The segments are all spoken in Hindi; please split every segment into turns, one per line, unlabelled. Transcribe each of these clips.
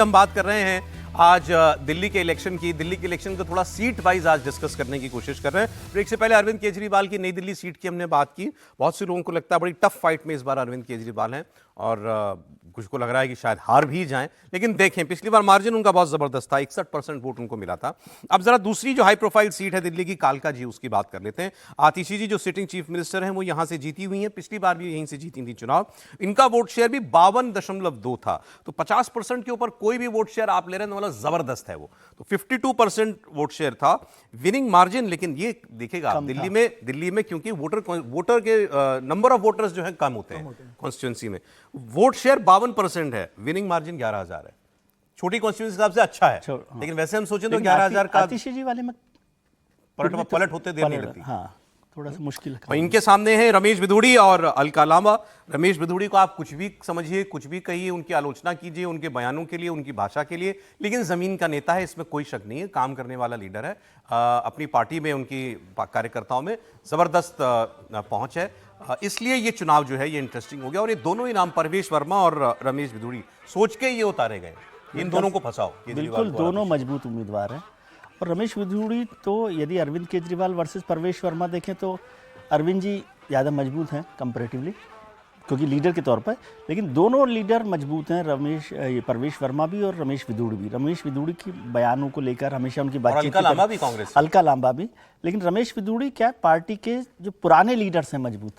हम बात कर रहे हैं आज दिल्ली के इलेक्शन को थोड़ा सीट वाइज आज डिस्कस करने की कोशिश कर रहे हैं। ब्रेक से पहले अरविंद केजरीवाल की नई दिल्ली सीट की हमने बात की। बहुत से लोगों को लगता है बड़ी टफ फाइट में इस बार अरविंद केजरीवाल हैं और कुछ को लग रहा है कि शायद हार भी जाएं, लेकिन देखें पिछली बार मार्जिन उनका बहुत जबरदस्त था, 61% वोट उनको मिला था। अब जरा दूसरी जो हाई प्रोफाइल सीट है दिल्ली की, कालका जी, उसकी बात कर लेते हैं। आतिशी जी जो सिटिंग चीफ मिनिस्टर हैं वो यहां से जीती हुई हैं, पिछली बार भी यहीं से जीती थी चुनाव। इनका वोट शेयर भी 52.2 था, तो 50% के ऊपर कोई भी वोट शेयर आप ले रहे हैं मतलब जबरदस्त है वो। तो 52% वोट शेयर था विनिंग मार्जिन। लेकिन ये देखेगा आप दिल्ली में क्योंकि वोटर के नंबर ऑफ वोटर्स जो है कम होते हैं कॉन्स्टिट्यूंसी में, वोट शेयर 52% है, विनिंग मार्जिन 11,000 है। छोटी कॉन्स्टिट्यूंसी के हिसाब से अच्छा है, लेकिन वैसे हम सोचें तो 11,000 का
आतिशी जी वाले में
पलट होते देर नहीं लगती।
हाँ, थोड़ा सा मुश्किल
है। इनके सामने हैं रमेश बिधूड़ी और अलका लांबा। रमेश बिधूड़ी को आप कुछ भी समझिए, कुछ भी कहिए, उनकी आलोचना कीजिए उनके बयानों के लिए, उनकी भाषा के लिए, लेकिन जमीन का नेता है, इसमें कोई शक नहीं है, काम करने वाला लीडर है। अपनी पार्टी में उनकी कार्यकर्ताओं में जबरदस्त पहुंच है, इसलिए ये चुनाव जो है ये इंटरेस्टिंग हो गया। और ये दोनों ही नाम परवेश वर्मा और रमेश बिधूड़ी सोच के ये उतारे गए, इन दोनों को फंसाओ।
बिल्कुल, दोनों मजबूत उम्मीदवार हैं। और रमेश बिधूड़ी तो यदि अरविंद केजरीवाल वर्सेस परवेश वर्मा देखें तो अरविंद जी ज़्यादा मजबूत हैं कंपैरेटिवली, क्योंकि लीडर के तौर पर, लेकिन दोनों लीडर मजबूत हैं, परवेश वर्मा भी और रमेश बिधूड़ी भी। रमेश बिधूड़ी की बयानों को लेकर हमेशा उनकी बातचीत, अलका लांबा भी, लेकिन रमेश बिधूड़ी क्या पार्टी के जो पुराने लीडर्स हैं मजबूत,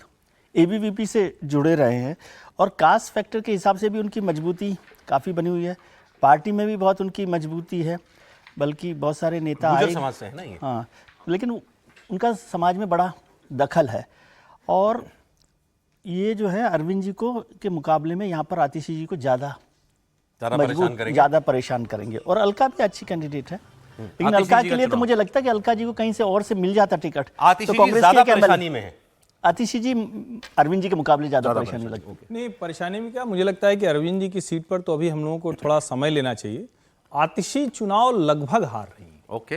एबीवीपी से जुड़े रहे हैं और कास्ट फैक्टर के हिसाब से भी उनकी मजबूती काफ़ी बनी हुई है। पार्टी में भी बहुत उनकी मजबूती है, बल्कि बहुत सारे नेता आए
समाज से है ना ये।
हाँ, लेकिन उनका समाज में बड़ा दखल है। और ये जो है अरविंद जी को के मुकाबले में यहाँ पर आतिशी जी को ज़्यादा परेशान करेंगे। और अलका भी अच्छी कैंडिडेट है, लेकिन अलका के लिए तो मुझे लगता है कि अलका जी को कहीं से और से मिल जाता टिकट तो कांग्रेस की परेशानी में है। आतिशी जी अरविंद जी के मुकाबले ज्यादा परेशानी लगती है।
नहीं, परेशानी में क्या, मुझे लगता है कि अरविंद जी की सीट पर तो अभी हम लोगों को थोड़ा समय लेना चाहिए। आतिशी चुनाव लगभग हार रही है।
ओके,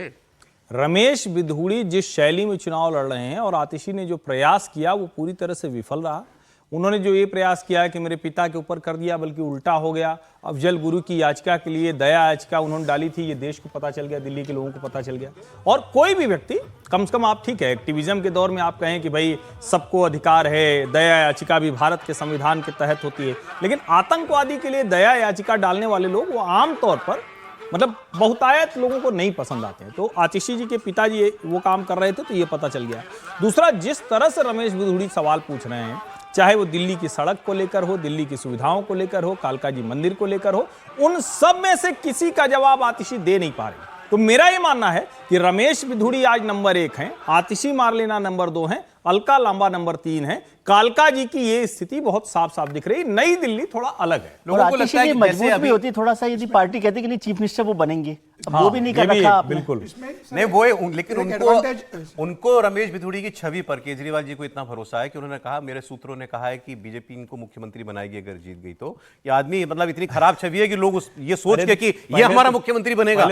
रमेश बिधूड़ी जिस शैली में चुनाव लड़ रहे हैं और आतिशी ने जो प्रयास किया वो पूरी तरह से विफल रहा। उन्होंने जो ये प्रयास किया कि मेरे पिता के ऊपर कर दिया, बल्कि उल्टा हो गया। अफजल गुरु की याचिका के लिए दया याचिका उन्होंने डाली थी, ये देश को पता चल गया, दिल्ली के लोगों को पता चल गया। और कोई भी व्यक्ति, कम से कम आप ठीक है एक्टिविज्म के दौर में आप कहें कि भाई सबको अधिकार है, दया याचिका भी भारत के संविधान के तहत होती है, लेकिन आतंकवादी के लिए दया याचिका डालने वाले लोग वो आमतौर पर मतलब बहुतायत लोगों को नहीं पसंद आते हैं। तो आतिशी जी के पिताजी वो काम कर रहे थे तो ये पता चल गया। दूसरा, जिस तरह से रमेश बिधूड़ी सवाल पूछ रहे हैं, चाहे वो दिल्ली की सड़क को लेकर हो, दिल्ली की सुविधाओं को लेकर हो, कालका जी मंदिर को लेकर हो, उन सब में से किसी का जवाब आतिशी दे नहीं पा रही। तो मेरा ये मानना है कि रमेश बिधूड़ी आज नंबर 1 हैं, आतिशी मारलेना नंबर 2 हैं, अलका लांबा नंबर 3 है। कालका जी की ये स्थिति बहुत साफ साफ दिख रही है। नई दिल्ली थोड़ा अलग है।
लोगों को लगता है कि मजबूत भी होती थोड़ा सा, यदि पार्टी कहती कि नहीं चीफ मिनिस्टर वो बनेंगे, वो भी नहीं कर रखा
बिल्कुल
नहीं वो, लेकिन उनको रमेश बिधूड़ी की छवि पर केजरीवाल जी को इतना भरोसा है कि उन्होंने कहा, मेरे सूत्रों ने कहा है कि बीजेपी इनको मुख्यमंत्री बनाएगी अगर जीत गई तो। ये आदमी मतलब इतनी खराब छवि है कि लोग ये सोच के कि ये हमारा मुख्यमंत्री बनेगा,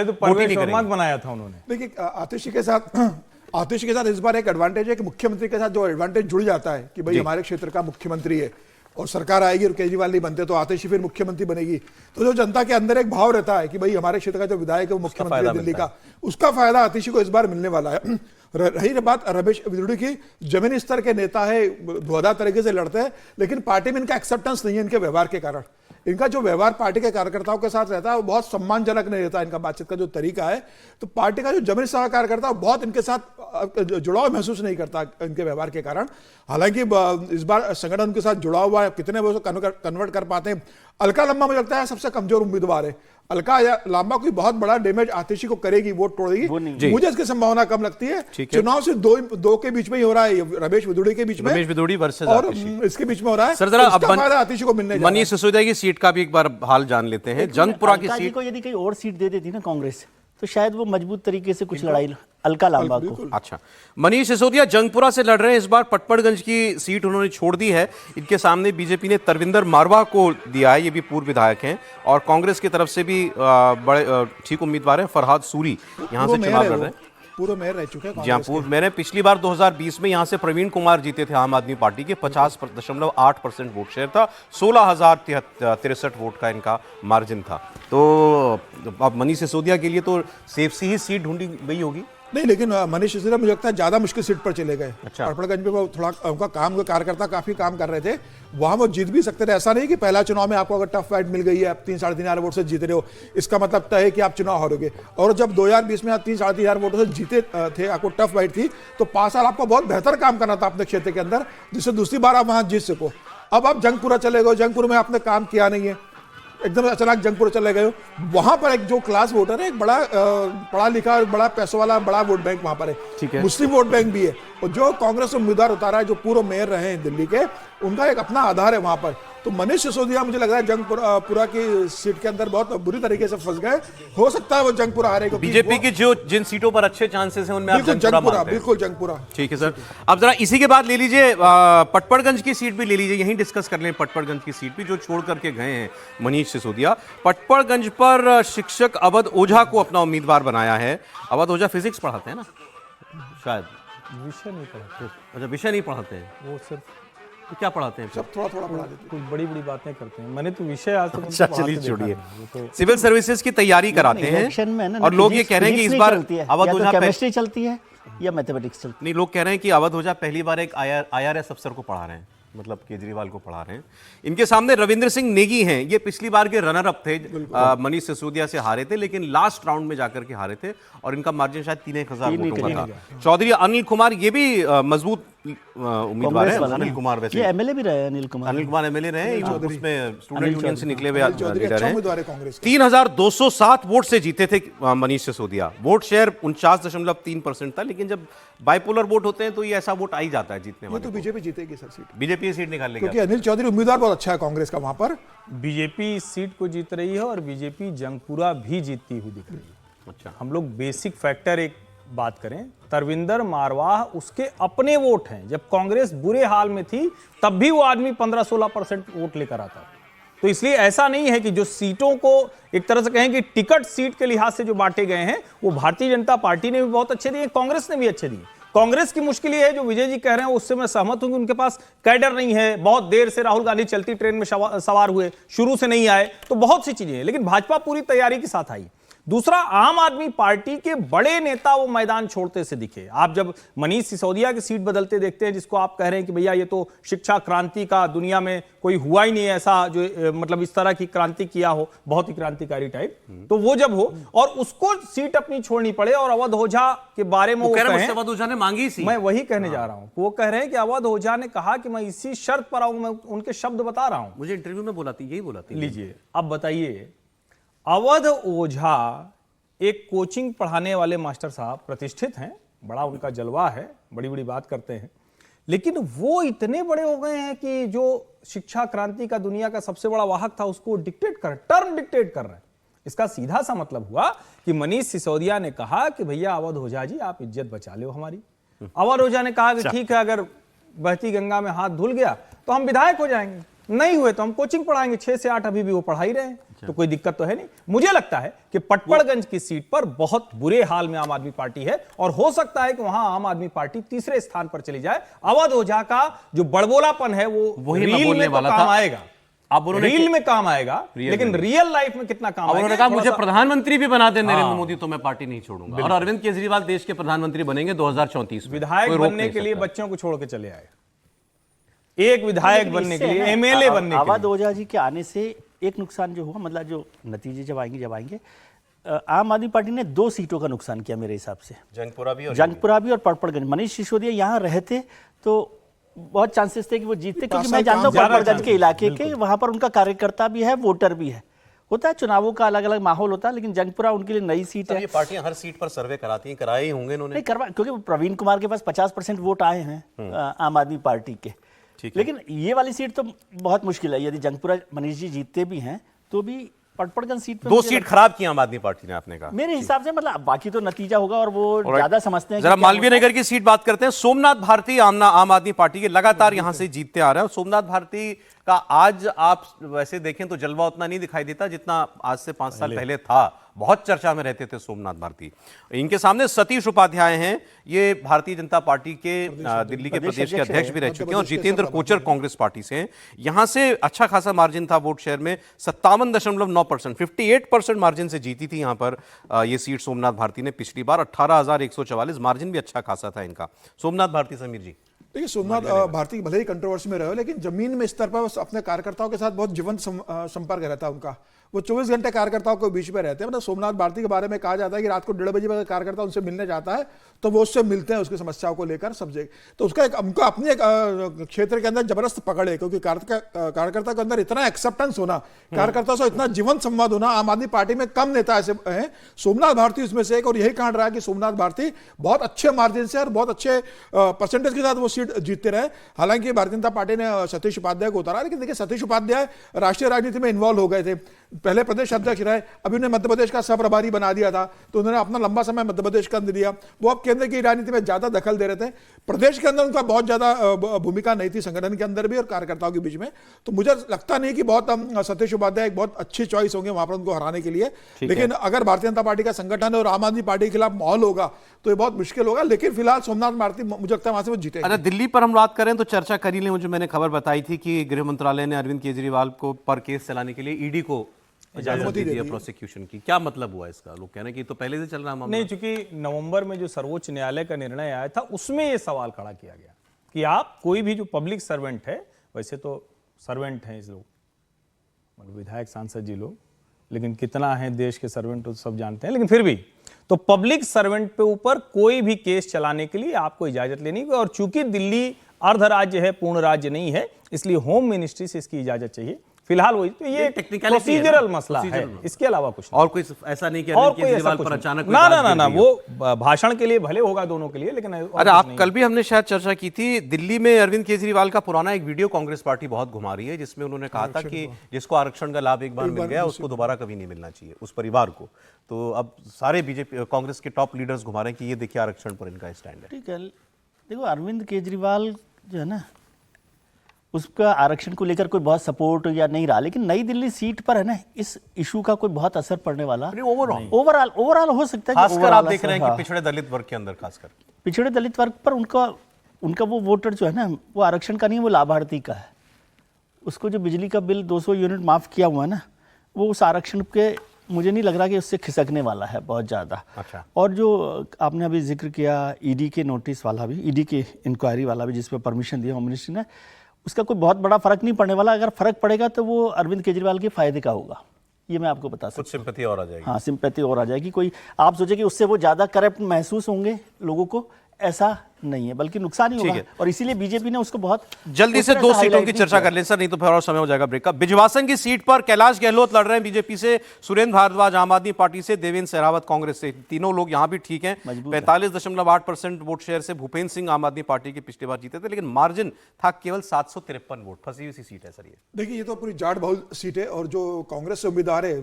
बनाया था उन्होंने।
देखिए आतिशी के साथ इस बार एक एडवांटेज है कि मुख्यमंत्री के साथ जो एडवांटेज जुड़ जाता है कि भाई हमारे क्षेत्र का मुख्यमंत्री है और सरकार आएगी और केजरीवाल नहीं बनते तो आतिशी फिर मुख्यमंत्री बनेगी, तो जो जनता के अंदर एक भाव रहता है कि भाई हमारे क्षेत्र का जो विधायक है वो मुख्यमंत्री दिल्ली का, उसका फायदा आतिशी को इस बार मिलने वाला है। रही बात रमेश बिधूड़ी की, जमीनी स्तर के नेता है, धुआंधार तरीके से लड़ते हैं, लेकिन पार्टी में इनका एक्सेप्टेंस नहीं है इनके व्यवहार के कारण। इनका जो व्यवहार पार्टी के कार्यकर्ताओं के साथ रहता है वो बहुत सम्मानजनक नहीं रहता। इनका बातचीत का जो तरीका है, तो पार्टी का जो जमीनी स्तर का कार्यकर्ता बहुत इनके साथ जुड़ाव महसूस नहीं करता इनके व्यवहार के कारण। हालांकि इस बार संगठन उनके साथ जुड़ा हुआ है, कितने वो कन्वर्ट कर पाते हैं। अलका लांबा मुझे लगता है सबसे कमजोर उम्मीदवार है। अलका या लांबा कोई बहुत बड़ा डैमेज आतिशी को करेगी, वोट तोड़ेगी, मुझे इसकी संभावना कम लगती है। चुनाव से दो के बीच में ही हो रहा है, रमेश बिधूड़ी के बीच में,
रमेश बिधूड़ी वर्सेस
और इसके बीच में हो रहा है।
सर जरा
आतिशी को मिलने
मनीष सिसोदिया की सीट का भी एक बार हाल जान लेते हैं। जंगपुरा की सीट
को यदि कहीं और सीट दे देती ना कांग्रेस, तो शायद वो मजबूत तरीके से कुछ लड़ाई अलका लांबा को।
अच्छा, मनीष सिसोदिया जंगपुरा से लड़ रहे हैं इस बार। पटपड़गंज की सीट उन्होंने छोड़ दी है। इनके सामने बीजेपी ने तरविंदर मारवा को दिया है, ये भी पूर्व विधायक हैं। और कांग्रेस की तरफ से भी बड़े ठीक उम्मीदवार हैं, फरहाद सूरी यहाँ से चुनाव लड़ रहे हैं।
पूर्व मेयर रह चुके हैं
जी हाँ,
कांग्रेस के।
मैंने पिछली बार 2020 में यहाँ से प्रवीण कुमार जीते थे आम आदमी पार्टी के, 50.8% वोट शेयर था, 16,063 वोट का इनका मार्जिन था। तो अब मनीष सिसोदिया के लिए तो सेफ सी ही सीट ढूंढी गई होगी।
नहीं, लेकिन मनीष सिसोदिया मुझे लगता है ज्यादा मुश्किल सीट पर चले गए।
अच्छा।
पड़पड़गंज में वो थोड़ा उनका काम, कार्यकर्ता काफी काम कर रहे थे, वहां वो जीत भी सकते थे। ऐसा नहीं कि पहला चुनाव में आपको अगर टफ फाइट मिल गई है, आप 3-3.5 वोट से जीत रहे हो, इसका मतलब तय है कि आप चुनाव हारोगे। और जब 2020 में आप 3-3.5 वोटों से जीते थे, आपको टफ फाइट थी, तो 5 साल आपको बहुत बेहतर काम करना था अपने क्षेत्र के अंदर, जिससे दूसरी बार आप वहां जीत सको। अब आप जंगपुरा चले गए, जंगपुर में आपने काम किया नहीं है, एकदम अचानक जंगपुर चले गए हो। वहां पर एक जो क्लास वोटर है, एक बड़ा पढ़ा लिखा, बड़ा पैसों वाला बड़ा वोट बैंक वहां पर
ठीक
है,
है।
मुस्लिम वोट बैंक भी है। और जो कांग्रेस उम्मीदवार उतारा है, जो पूर्व मेयर रहे हैं दिल्ली के, उनका एक अपना आधार है वहां पर। तो मनीष सिसोदिया मुझे लग रहा है जंगपुरा की सीट के अंदर बहुत बुरी तरीके से फंस गए। हो सकता है वो जंगपुरा हारे, क्योंकि
बीजेपी की जो जिन सीटों पर अच्छे चांसेस हैं उनमें आप
बिल्कुल
जंगपुरा
जंगपुरा,
मानते हैं।
बिल्कुल जंगपुरा।
ठीक है सर, अब जरा इसी के बाद ले लीजिए पटपड़गंज की सीट भी ले लीजिए, यहीं डिस्कस कर लें पटपड़गंज की सीट भी जो छोड़ करके गए हैं मनीष सिसोदिया। पटपड़गंज पर शिक्षक अवध ओझा को अपना उम्मीदवार बनाया है। अवध ओझा फिजिक्स पढ़ाते हैं ना शायद?
विषय नहीं पढ़ाते,
अच्छा, विषय नहीं पढ़ाते हैं,
वो सिर्फ
तो क्या पढ़ाते हैं फिर?
सब थोड़ा थोड़ा पढ़ा देते।
कुछ बड़ी बड़ी बातें करते हैं। मैंने तो विषय आज तक
अच्छा,
उनको
चलिए
पढ़ाते देखा
छोड़िए।
नहीं। वो तो
सिविल सर्विसेज की तैयारी कराते
इलेक्शन में
हैं
ना
और लोग ये कह रहे हैं कि इस बार अवध ओझा
केमिस्ट्री चलती है या मैथमेटिक्स चलती है।
नहीं, लोग कह रहे हैं कि अवध ओझा पहली बार एक IRS अफसर को पढ़ा रहे हैं, मतलब केजरीवाल को पढ़ा रहे हैं। इनके सामने रविंद्र सिंह नेगी हैं, ये पिछली बार के रनर अप थे, मनीष सिसोदिया से हारे थे, लेकिन लास्ट राउंड में जाकर के हारे थे और इनका मार्जिन शायद 3,000 वोटों का था। चौधरी अनिल कुमार ये भी मजबूत उम्मीदवार है। अनिल कुमार वैसे
ये एमएलए भी रहे, अनिल कुमार
MLA रहे, उसमें स्टूडेंट यूनियन से निकले हुए
चौधरी
लीडर
अच्छा
हैं।
उम्मीदवार है कांग्रेस का।
3,207 वोट से जीते थे मनीष सिसोदिया। वोट शेयर 49.3% था, लेकिन जब बाइपोलर वोट होते हैं तो ये ऐसा वोट आ ही जाता है जीतने
ये
वाले।
तो बीजेपी जीतेगी सर सीट,
बीजेपी सीट निकाल लेगा।
क्योंकि अनिल चौधरी उम्मीदवार बहुत अच्छा है कांग्रेस का वहां पर।
बीजेपी इस सीट को जीत रही है और बीजेपी जंगपुरा भी जीतती हुई दिख रही है।
अच्छा,
हम लोग बेसिक फैक्टर एक बात करें, तरविंदर मारवाह उसके अपने वोट हैं। जब कांग्रेस बुरे हाल में थी तब भी वो आदमी 15-16% वोट लेकर आता है। तो इसलिए ऐसा नहीं है कि जो सीटों को एक तरह से कहें कि टिकट सीट के लिहाज से जो बांटे गए हैं वो भारतीय जनता पार्टी ने भी बहुत अच्छे दिए, कांग्रेस ने भी अच्छे दिए। कांग्रेस की मुश्किल ये है, जो विजय जी कह रहे हैं उससे मैं सहमत हूं कि उनके पास कैडर नहीं है। बहुत देर से राहुल गांधी चलती ट्रेन में सवार हुए, शुरू से नहीं आए, तो बहुत सी चीजें हैं। लेकिन भाजपा पूरी तैयारी के साथ आई। दूसरा, आम आदमी पार्टी के बड़े नेता वो मैदान छोड़ते से दिखे। आप जब मनीष सिसोदिया की सीट बदलते देखते हैं, जिसको आप कह रहे हैं कि भैया ये तो शिक्षा क्रांति का दुनिया में कोई हुआ ही नहीं है ऐसा, जो मतलब इस तरह की क्रांति किया हो, बहुत ही क्रांतिकारी टाइप, तो वो जब हो और उसको सीट अपनी छोड़नी पड़े और अवध ओझा के बारे में वो
कह रहे हैं
कहें,
मुझसे अवध ओझा ने मांगी सी।
मैं वही कहने जा रहा हूं। वो कह रहे हैं कि अवध ओझा ने कहा कि मैं इसी शर्त पर आऊंगा, मैं उनके शब्द बता रहा हूं।
मुझे इंटरव्यू में बोला थी, यही बोला थी।
लीजिए, अब बताइए, अवध ओझा एक कोचिंग पढ़ाने वाले मास्टर साहब, प्रतिष्ठित हैं, बड़ा उनका जलवा है, बड़ी बड़ी बात करते हैं, लेकिन वो इतने बड़े हो गए हैं कि जो शिक्षा क्रांति का दुनिया का सबसे बड़ा वाहक था उसको डिक्टेट कर, टर्म डिक्टेट कर रहे हैं। इसका सीधा सा मतलब हुआ कि मनीष सिसोदिया ने कहा कि भैया अवध ओझा जी आप इज्जत बचा लो हमारी। अवध ओझा ने कहा कि ठीक है, अगर बहती गंगा में हाथ धुल गया तो हम विधायक हो जाएंगे, नहीं हुए तो हम कोचिंग पढ़ाएंगे, 6 से 8 अभी भी वो पढ़ा ही रहे हैं, तो कोई दिक्कत तो है नहीं। मुझे लगता है कि पटपड़गंज की सीट पर बहुत बुरे हाल में आम आदमी पार्टी है और हो सकता है कि वहां आम आदमी पार्टी तीसरे स्थान पर चली जाए। अवध ओझा का जो बड़बोलापन है वो
वही मैं
रील
बोलने
में तो
वाला
काम
था।
आएगा,
अब उन्होंने
रील में काम आएगा, लेकिन रियल लाइफ में कितना काम आएगा।
उन्होंने कहा मुझे प्रधानमंत्री भी बना दे नरेंद्र
हाँ।
मोदी तो मैं पार्टी नहीं छोड़ूंगा, और अरविंद केजरीवाल देश के प्रधानमंत्री बनेंगे 2034 में।
विधायक
कोई रोक
बनने
नहीं
के लिए
सकता।
बच्चों को छोड़ के चले आए, एक विधायक बनने के लिए, एमएलए बनने के
अवध
लिए।
ओझा जी के आने से एक नुकसान जो हुआ, मतलब जो नतीजे जब आएंगे आम आदमी पार्टी ने 2 सीटों का नुकसान किया मेरे हिसाब से, जंगपुरा भी और पटपड़गंज। मनीष सिसोदिया यहाँ रहते तो बहुत चांसेस थे कि वो जीतते, क्योंकि मैं जानता हूँ पटपड़गंज के इलाके के वहां पर उनका कार्यकर्ता भी है, वोटर भी है। होता है चुनावों का अलग अलग माहौल होता है, लेकिन जंगपुरा उनके लिए नई सीट है।
ये पार्टियां हर सीट पर सर्वे कराती हैं, कराए ही होंगे इन्होंने।
नहीं करवा, क्योंकि प्रवीण कुमार के पास 50% वोट आए हैं आम आदमी पार्टी के। लेकिन ये वाली सीट तो बहुत मुश्किल है, यदि जंगपुरा मनीष जी जीतते भी हैं तो भी पटपड़गंज सीट पे
2 सीट खराब की आम आदमी पार्टी ने, आपने कहा।
मेरे हिसाब से, मतलब बाकी तो नतीजा होगा और वो ज्यादा समझते हैं।
जरा मालवीय नगर की सीट बात करते हैं। सोमनाथ भारती आम आदमी पार्टी के लगातार यहां से जीतते आ रहे हैं। सोमनाथ भारती का आज आप वैसे देखें तो जलवा उतना नहीं दिखाई देता जितना आज से 5 साल पहले था। बहुत चर्चा में रहते थे सोमनाथ भारती। इनके सामने सतीश उपाध्याय हैं, ये भारतीय जनता पार्टी के दिल्ली के प्रदेश के अध्यक्ष भी रह चुके हैं, और जितेंद्र कोचर कांग्रेस पार्टी से हैं। यहां से अच्छा खासा मार्जिन था वोट शेयर में, 57.9%, 58% मार्जिन से जीती थी यहां पर ये सीट सोमनाथ भारती ने पिछली बार। 18,144 मार्जिन भी अच्छा खासा था इनका। सोमनाथ भारती, समीर जी।
देखिए, सोमनाथ भारती भले ही कंट्रोवर्सी में रहे हो, लेकिन जमीन में स्तर पर अपने कार्यकर्ताओं के साथ बहुत जीवंत संपर्क रहता है उनका। वो 24 घंटे कार्यकर्ताओं के बीच में रहते हैं। मतलब सोमनाथ भारती के बारे में कहा जाता है कि रात को 1:30 बजे अगर कार्यकर्ता उनसे मिलने जाता है तो वो उससे मिलते हैं, उसकी समस्याओं को लेकर सब जगह। तो उसका एक उनका अपने एक क्षेत्र के अंदर जबरदस्त पकड़ है, क्योंकि कार्यकर्ता के अंदर इतना एक्सेप्टेंस होना, कार्यकर्ता से इतना जीवंत संवाद होना, आम आदमी पार्टी में कम नेता ऐसे हैं। सोमनाथ भारती उसमें से एक, और यही कारण रहा है कि सोमनाथ भारती बहुत अच्छे मार्जिन से और बहुत अच्छे परसेंटेज के साथ वो सीट जीतते रहे। हालांकि भारतीय जनता पार्टी ने सतीश उपाध्याय को उतारा, लेकिन देखिए सतीश उपाध्याय राष्ट्रीय राजनीति में इन्वॉल्व हो गए थे, पहले प्रदेश अध्यक्ष रहे, अभी उन्हें मध्य प्रदेश का सह प्रभारी बना दिया था, तो उन्होंने अपना लंबा समय मध्य प्रदेश का दिया। वो अब केंद्र की राजनीति में ज्यादा दखल दे रहे थे, प्रदेश के अंदर उनका बहुत ज्यादा भूमिका नहीं थी, संगठन के अंदर भी और कार्यकर्ताओं के बीच में। तो मुझे लगता नहीं कि बहुत सतीश उपाध्याय एक बहुत अच्छी चॉइस होंगे वहां पर उनको हराने के लिए। लेकिन अगर भारतीय जनता पार्टी का संगठन और आम आदमी पार्टी के खिलाफ माहौल होगा तो ये बहुत मुश्किल होगा। लेकिन फिलहाल सोमनाथ भारती मुझे लगता है वहां से वो जीते।
अच्छा, दिल्ली पर हम बात करें तो चर्चा कर ही लें। मुझे मैंने खबर बताई थी कि गृह मंत्रालय ने अरविंद केजरीवाल को पर केस चलाने के लिए ईडी को इजाजत दे दी है प्रोसिक्यूशन की। क्या मतलब हुआ इसका? लोग कह रहे हैं कि तो पहले से चल रहा मामला।
नहीं, चूंकि नवंबर में जो सर्वोच्च न्यायालय का निर्णय आया था उसमें ये सवाल खड़ा किया गया कि आप कोई भी जो पब्लिक सर्वेंट है, वैसे तो सर्वेंट हैं इस लोग, मतलब विधायक सांसद जी लोग, लेकिन कितना है देश के सर्वेंट तो सब जानते हैं, लेकिन फिर भी तो पब्लिक सर्वेंट पे ऊपर कोई भी केस चलाने के लिए आपको इजाजत लेनी होगी। और चूंकि दिल्ली अर्ध राज्य है, पूर्ण राज्य नहीं है, इसलिए होम मिनिस्ट्री से इसकी इजाजत चाहिए फिलहाल। वही तो ये प्रोसीजरल मसला है, इसके अलावा कुछ नहीं।
और कोई ऐसा नहीं कि अरविंद केजरीवाल पर अचानक
ना, वो भाषण के लिए भले होगा दोनों के लिए, लेकिन
अरे आप कल भी हमने शायद चर्चा की थी, दिल्ली में अरविंद केजरीवाल का पुराना एक वीडियो कांग्रेस पार्टी बहुत घुमा रही है, जिसमें उन्होंने कहा था कि जिसको आरक्षण का लाभ एक बार मिल गया उसको दोबारा कभी नहीं मिलना चाहिए, उस परिवार को। तो अब सारे बीजेपी कांग्रेस के टॉप लीडर्स घुमा रहे हैं कि ये देखिए आरक्षण पर इनका स्टैंड है।
ठीक है, देखो अरविंद केजरीवाल जो है ना, उसका आरक्षण को लेकर कोई बहुत सपोर्ट या नहीं रहा, लेकिन नई दिल्ली सीट पर है ना, इस इशू का कोई बहुत असर पड़ने वाला ओवरऑल हो सकता है।
खासकर आप देख रहे हैं कि पिछड़े दलित वर्ग के अंदर, खासकर
पिछड़े दलित वर्ग पर उनका वो वोटर जो है ना, वो आरक्षण का नहीं, वो लाभार्थी का है। उसको जो बिजली का बिल 200 यूनिट माफ किया हुआ है ना, वो उस आरक्षण के मुझे नहीं लग रहा कि उससे खिसकने वाला है बहुत ज़्यादा।
अच्छा।
और जो आपने अभी जिक्र किया ईडी के नोटिस वाला भी, ईडी के इंक्वायरी वाला भी, जिस पर परमिशन दिया होम मिनिस्ट्री ने, उसका कोई बहुत बड़ा फर्क नहीं पड़ने वाला। अगर फर्क पड़ेगा तो वो अरविंद केजरीवाल के फायदे का होगा, ये मैं आपको बता सकता हूँ।
कुछ सिंपैथी और आ जाएगी।
हाँ, सिंपैथी और आ जाएगी। कोई आप सोचे कि उससे वो ज़्यादा करप्ट महसूस होंगे लोगों को, ऐसा नहीं है, बल्कि नुकसान ही होगा। और इसीलिए बीजेपी ने उसको बहुत
जल्दी से दो सीटों की चर्चा कर लें सर, नहीं तो फिर और समय हो जाएगा ब्रेक का। बिजवासन की सीट पर कैलाश गहलोत लड़ रहे हैं बीजेपी से, सुरेंद्र भारद्वाज आम आदमी पार्टी से, देवेंद्र सहरावत कांग्रेस से। तीनों लोग यहां भी ठीक हैं। 45.8% वोट शेयर से भूपेंद्र सिंह आम आदमी पार्टी के पिछली बार जीते थे, लेकिन मार्जिन था केवल 753 वोट। फंसी हुई सी सीट है सर ये।
देखिए, ये तो पूरी जाट बहुल सीट है, और जो कांग्रेस से उम्मीदवार है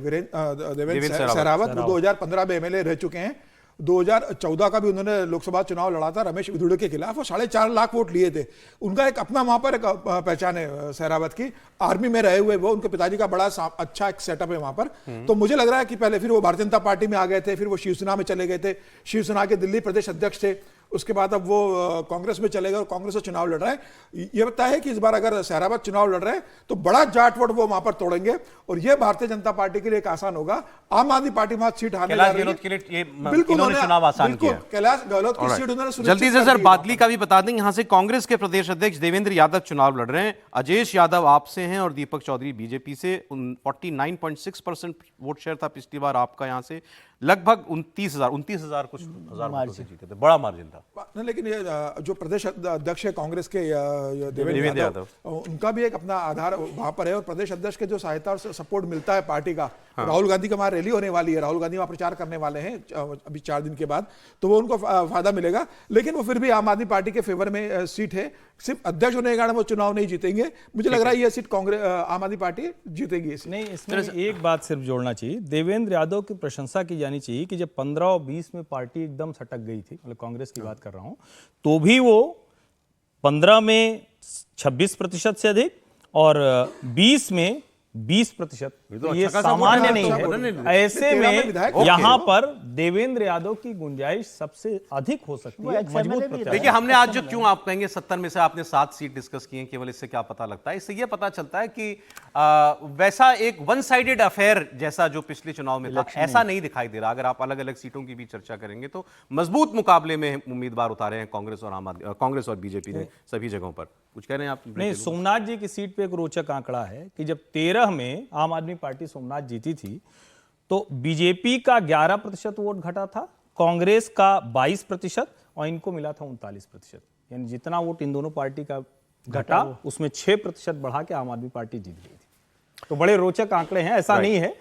देवेंद्र सहरावत, वो 2015 में एमएलए रह चुके हैं। 2014 का भी उन्होंने लोकसभा चुनाव लड़ा था रमेश विधुड़े के खिलाफ, और 4.5 लाख वोट लिए थे। उनका एक अपना वहां पर एक पहचान है सहरावत की, आर्मी में रहे हुए वो, उनके पिताजी का बड़ा अच्छा एक सेटअप है वहां पर। तो मुझे लग रहा है कि पहले फिर वो भारतीय जनता पार्टी में आ गए थे, फिर वो शिवसेना में चले गए थे, शिवसेना के दिल्ली प्रदेश अध्यक्ष थे, उसके बाद अब वो कांग्रेस में चले गए और कांग्रेस से चुनाव लड़ रहे हैं। ये लगता है कि इस बार अगर सहरावत चुनाव लड़ रहे हैं तो बड़ा जाट वोट वो वहां पर तोड़ेंगे, और ये भारतीय जनता पार्टी के लिए एक आसान होगा। आम आदमी पार्टी वहां सीट हारने जा रही है।
के लिए ये बिल्कुल चुनाव आसान किया।
कैलाश गहलोत की सीट उन्होंने
जल्दी से सर बादली का भी बता दें, यहां से कांग्रेस के प्रदेश अध्यक्ष देवेंद्र यादव चुनाव लड़ रहे हैं, अजेश यादव आपसे हैं और दीपक चौधरी बीजेपी से। 49.6% वोट शेयर था पिछली बार आपका, यहां से लगभग 29,000 कुछ हजार से जीते थे, बड़ा मार्जिन था।
लेकिन ये जो प्रदेश अध्यक्ष है कांग्रेस के देवेंद्र यादव, उनका भी एक अपना आधार वहां पर है, और प्रदेश अध्यक्ष के जो सहायता और सपोर्ट मिलता है पार्टी का। हाँ। राहुल गांधी का वहां रैली होने वाली है, राहुल गांधी वहां प्रचार करने वाले हैं अभी 4 दिन के बाद, तो वो उनको फायदा मिलेगा। लेकिन वो फिर भी आम आदमी पार्टी के फेवर में सीट है, सिर्फ अध्यक्ष होने के कारण वो चुनाव नहीं जीतेंगे। मुझे लग रहा है ये सीट कांग्रेस आम आदमी पार्टी जीतेगी।
नहीं, इसमें एक बात सिर्फ जोड़ना चाहिए, देवेंद्र यादव की प्रशंसा की जानी चाहिए कि जब 15 और 20 में पार्टी एकदम सटक गई थी, मतलब कांग्रेस की बात कर रहा हूं, तो भी वो 15 में 26% से अधिक और 20 में 20%।
तो
तो ये
अच्छा खासा
सामान्य
वोट
नहीं
है, अच्छा
है। ऐसे
13 में
में
विधायक
यहाँ पर देवेंद्र यादव की गुंजाइश सबसे अधिक हो सकती
वो
है,
ex-MLA
मजबूत
भी
प्रत्याशी।
रहा
देखिए हमने आज जो क्यों आप कहेंगे 70 में से आपने 7 सीट डिस्कस की हैं, केवल इससे क्या पता लगता है? इससे ये पता चलता है कि वैसा एक वन साइडेड अफेयर जैसा जो पिछले चुनाव में था ऐसा नहीं दिखाई दे रहा। अगर आप अलग अलग सीटों की भी चर्चा करेंगे तो मजबूत मुकाबले में उम्मीदवार उतारे हैं कांग्रेस और बीजेपी ने सभी जगहों पर। कुछ कह रहे हैं आप?
नहीं, सोमनाथ जी की सीट पे एक रोचक आंकड़ा है कि जब 13 में आम आदमी पार्टी सोमनाथ जीती थी तो बीजेपी का 11% वोट घटा था, कांग्रेस का 22% और इनको मिला था 39%। यानी जितना वोट इन दोनों पार्टी का घटा उसमें 6% बढ़ा के आम आदमी पार्टी जीत गई थी। तो बड़े रोचक आंकड़े हैं, ऐसा नहीं है।